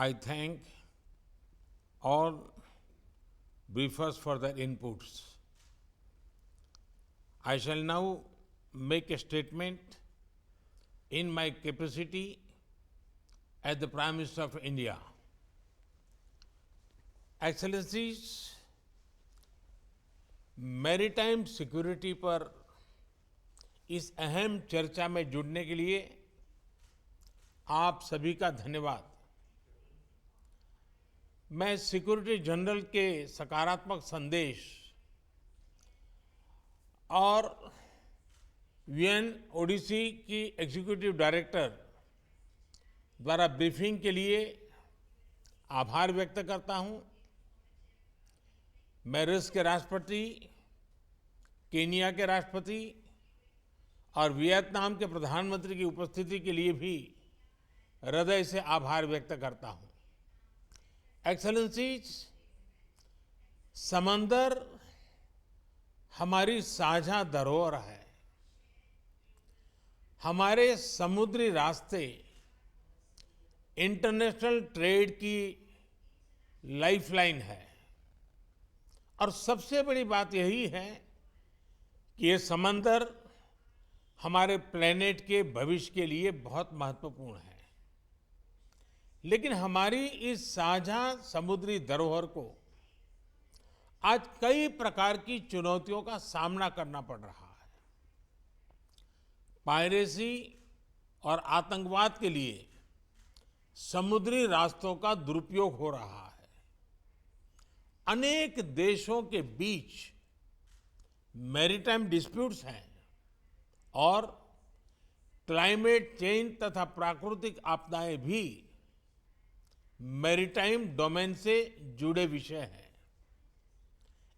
I thank all briefers for their inputs. I shall now make a statement in my capacity as the Prime Minister of India. Excellencies, maritime security पर इस अहम चर्चा में जुड़ने के लिए आप सभी का धन्यवाद। मैं सिक्योरिटी जनरल के सकारात्मक संदेश और यूएन ओडीसी की एग्जीक्यूटिव डायरेक्टर द्वारा ब्रीफिंग के लिए आभार व्यक्त करता हूं। मैं रूस के राष्ट्रपति, केनिया के राष्ट्रपति और वियतनाम के प्रधानमंत्री की उपस्थिति के लिए भी हृदय से आभार व्यक्त करता हूं। एक्सेलेंसीज, समंदर हमारी साझा धरोहर है। हमारे समुद्री रास्ते इंटरनेशनल ट्रेड की लाइफलाइन है और सबसे बड़ी बात यही है कि ये समंदर हमारे प्लेनेट के भविष्य के लिए बहुत महत्वपूर्ण है। लेकिन हमारी इस साझा समुद्री धरोहर को आज कई प्रकार की चुनौतियों का सामना करना पड़ रहा है। पायरेसी और आतंकवाद के लिए समुद्री रास्तों का दुरुपयोग हो रहा है। अनेक देशों के बीच मैरीटाइम डिस्प्यूट्स हैं और क्लाइमेट चेंज तथा प्राकृतिक आपदाएं भी मैरीटाइम डोमेन से जुड़े विषय हैं।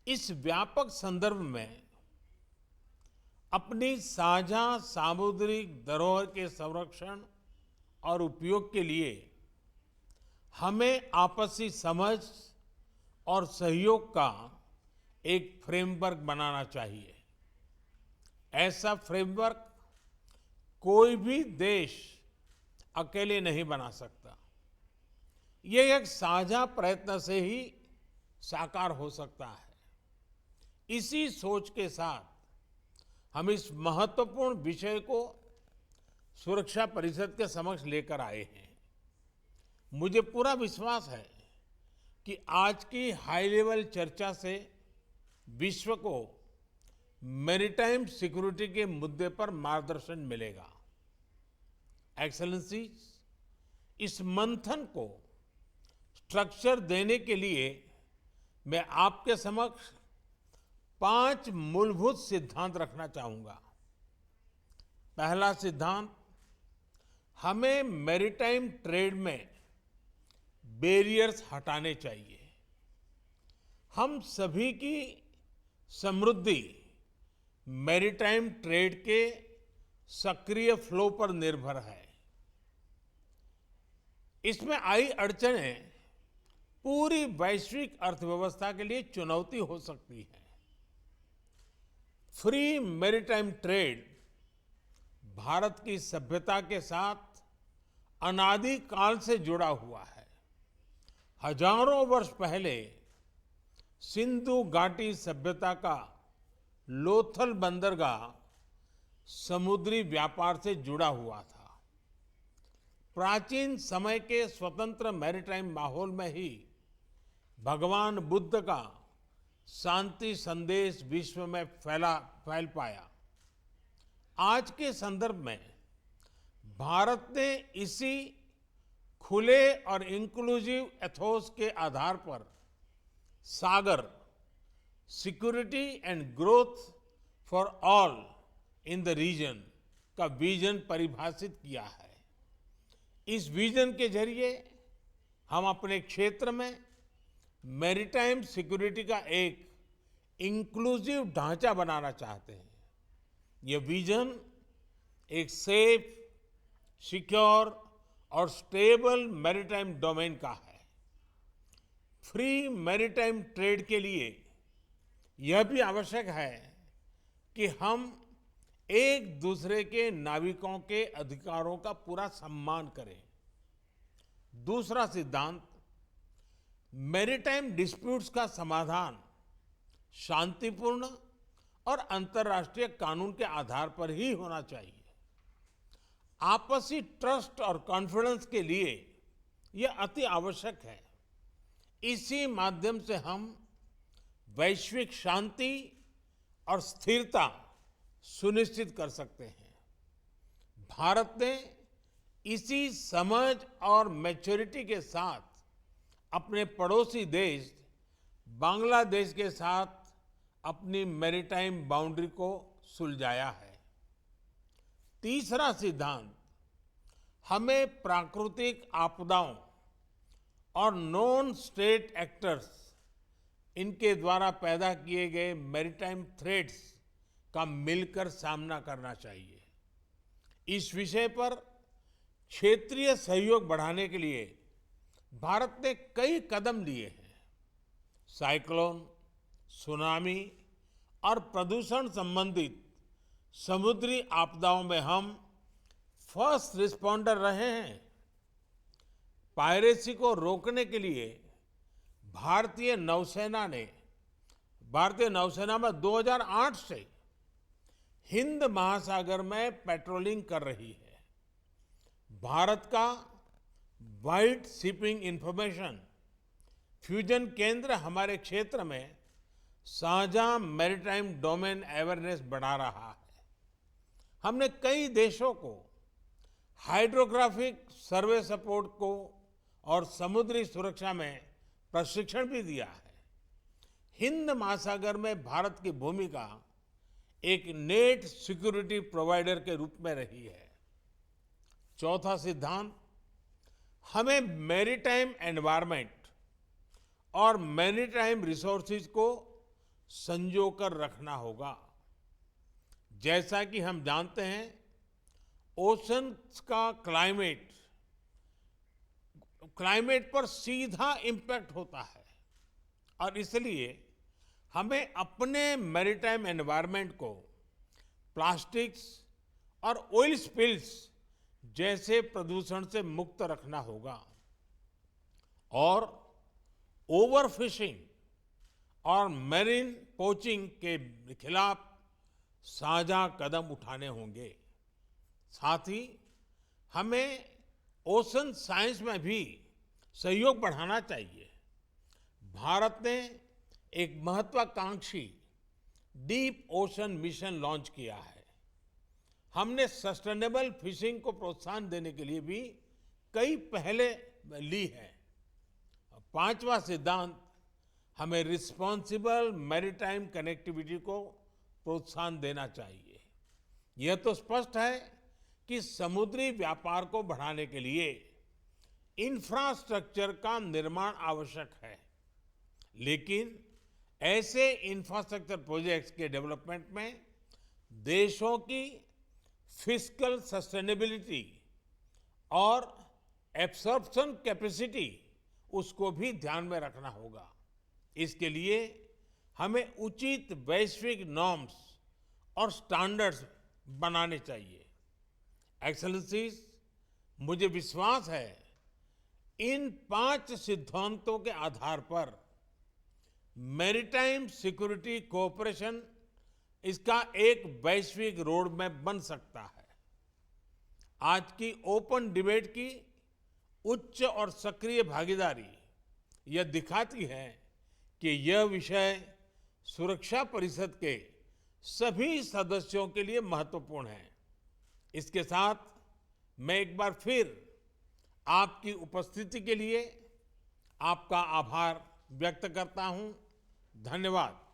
इस व्यापक संदर्भ में अपनी साझा सामुद्रिक धरोहर के संरक्षण और उपयोग के लिए हमें आपसी समझ और सहयोग का एक फ्रेमवर्क बनाना चाहिए। ऐसा फ्रेमवर्क कोई भी देश अकेले नहीं बना सकता। ये एक साझा प्रयत्न से ही साकार हो सकता है। इसी सोच के साथ हम इस महत्वपूर्ण विषय को सुरक्षा परिषद के समक्ष लेकर आए हैं। मुझे पूरा विश्वास है कि आज की हाई लेवल चर्चा से विश्व को मैरीटाइम सिक्योरिटी के मुद्दे पर मार्गदर्शन मिलेगा। एक्सेलेंसीज, इस मंथन को स्ट्रक्चर देने के लिए मैं आपके समक्ष 5 मूलभूत सिद्धांत रखना चाहूंगा। पहला सिद्धांत, हमें मैरीटाइम ट्रेड में बैरियर्स हटाने चाहिए। हम सभी की समृद्धि मैरीटाइम ट्रेड के सक्रिय फ्लो पर निर्भर है। इसमें आई अड़चनें पूरी वैश्विक अर्थव्यवस्था के लिए चुनौती हो सकती है। फ्री मैरीटाइम ट्रेड भारत की सभ्यता के साथ अनादि काल से जुड़ा हुआ है। हजारों वर्ष पहले सिंधु घाटी सभ्यता का लोथल बंदरगाह समुद्री व्यापार से जुड़ा हुआ था। प्राचीन समय के स्वतंत्र मैरीटाइम माहौल में ही भगवान बुद्ध का शांति संदेश विश्व में फैल पाया। आज के संदर्भ में भारत ने इसी खुले और इंक्लूसिव एथोस के आधार पर SAGAR, security and growth for all in the region का विजन परिभाषित किया है। इस विजन के जरिए हम अपने क्षेत्र में मैरीटाइम सिक्योरिटी का एक इंक्लूसिव ढांचा बनाना चाहते हैं। यह विजन एक सेफ, सिक्योर और स्टेबल मैरीटाइम डोमेन का है। फ्री मैरीटाइम ट्रेड के लिए यह भी आवश्यक है कि हम एक दूसरे के नाविकों के अधिकारों का पूरा सम्मान करें। दूसरा सिद्धांत, मैरीटाइम डिस्प्यूट्स का समाधान शांतिपूर्ण और अंतर्राष्ट्रीय कानून के आधार पर ही होना चाहिए। आपसी ट्रस्ट और कॉन्फिडेंस के लिए यह अति आवश्यक है। इसी माध्यम से हम वैश्विक शांति और स्थिरता सुनिश्चित कर सकते हैं। भारत ने इसी समझ और मैच्योरिटी के साथ अपने पड़ोसी देश बांग्लादेश के साथ अपनी मैरीटाइम बाउंड्री को सुलझाया है। तीसरा सिद्धांत, हमें प्राकृतिक आपदाओं और नॉन स्टेट एक्टर्स, इनके द्वारा पैदा किए गए मैरीटाइम थ्रेट्स का मिलकर सामना करना चाहिए। इस विषय पर क्षेत्रीय सहयोग बढ़ाने के लिए भारत ने कई कदम लिए हैं। साइक्लोन, सुनामी और प्रदूषण संबंधित समुद्री आपदाओं में हम फर्स्ट रिस्पॉन्डर रहे हैं। पायरेसी को रोकने के लिए भारतीय नौसेना में 2008 से हिंद महासागर में पेट्रोलिंग कर रही है। भारत का वाइड शिपिंग इंफॉर्मेशन फ्यूजन केंद्र हमारे क्षेत्र में साझा मैरीटाइम डोमेन अवेयरनेस बढ़ा रहा है। हमने कई देशों को हाइड्रोग्राफिक सर्वे सपोर्ट को और समुद्री सुरक्षा में प्रशिक्षण भी दिया है। हिंद महासागर में भारत की भूमिका एक नेट सिक्योरिटी प्रोवाइडर के रूप में रही है। चौथा सिद्धांत, हमें मैरीटाइम एनवायरनमेंट और मैरीटाइम रिसोर्सेज को संजोकर रखना होगा। जैसा कि हम जानते हैं, ओशंस का क्लाइमेट पर सीधा इम्पैक्ट होता है और इसलिए हमें अपने मैरीटाइम एनवायरनमेंट को प्लास्टिक्स और ऑयल स्पिल्स जैसे प्रदूषण से मुक्त रखना होगा और ओवरफिशिंग और मैरीन पोचिंग के खिलाफ साझा कदम उठाने होंगे। साथ ही हमें ओशन साइंस में भी सहयोग बढ़ाना चाहिए। भारत ने एक महत्वाकांक्षी डीप ओशन मिशन लॉन्च किया है। हमने सस्टेनेबल फिशिंग को प्रोत्साहन देने के लिए भी कई पहले ली है। पांचवा सिद्धांत, हमें रिस्पॉन्सिबल मैरीटाइम कनेक्टिविटी को प्रोत्साहन देना चाहिए। यह तो स्पष्ट है कि समुद्री व्यापार को बढ़ाने के लिए इंफ्रास्ट्रक्चर का निर्माण आवश्यक है, लेकिन ऐसे इंफ्रास्ट्रक्चर प्रोजेक्ट्स के डेवलपमेंट में देशों की फिस्कल सस्टेनेबिलिटी और एब्सॉर्प्शन कैपेसिटी, उसको भी ध्यान में रखना होगा। इसके लिए हमें उचित वैश्विक नॉर्म्स और स्टैंडर्ड्स बनाने चाहिए। एक्सेलेंसीज, मुझे विश्वास है इन 5 सिद्धांतों के आधार पर मैरीटाइम सिक्योरिटी कोऑपरेशन, इसका एक वैश्विक रोड मैप बन सकता है। आज की ओपन डिबेट की उच्च और सक्रिय भागीदारी यह दिखाती है कि यह विषय सुरक्षा परिषद के सभी सदस्यों के लिए महत्वपूर्ण है। इसके साथ मैं एक बार फिर आपकी उपस्थिति के लिए आपका आभार व्यक्त करता हूं। धन्यवाद।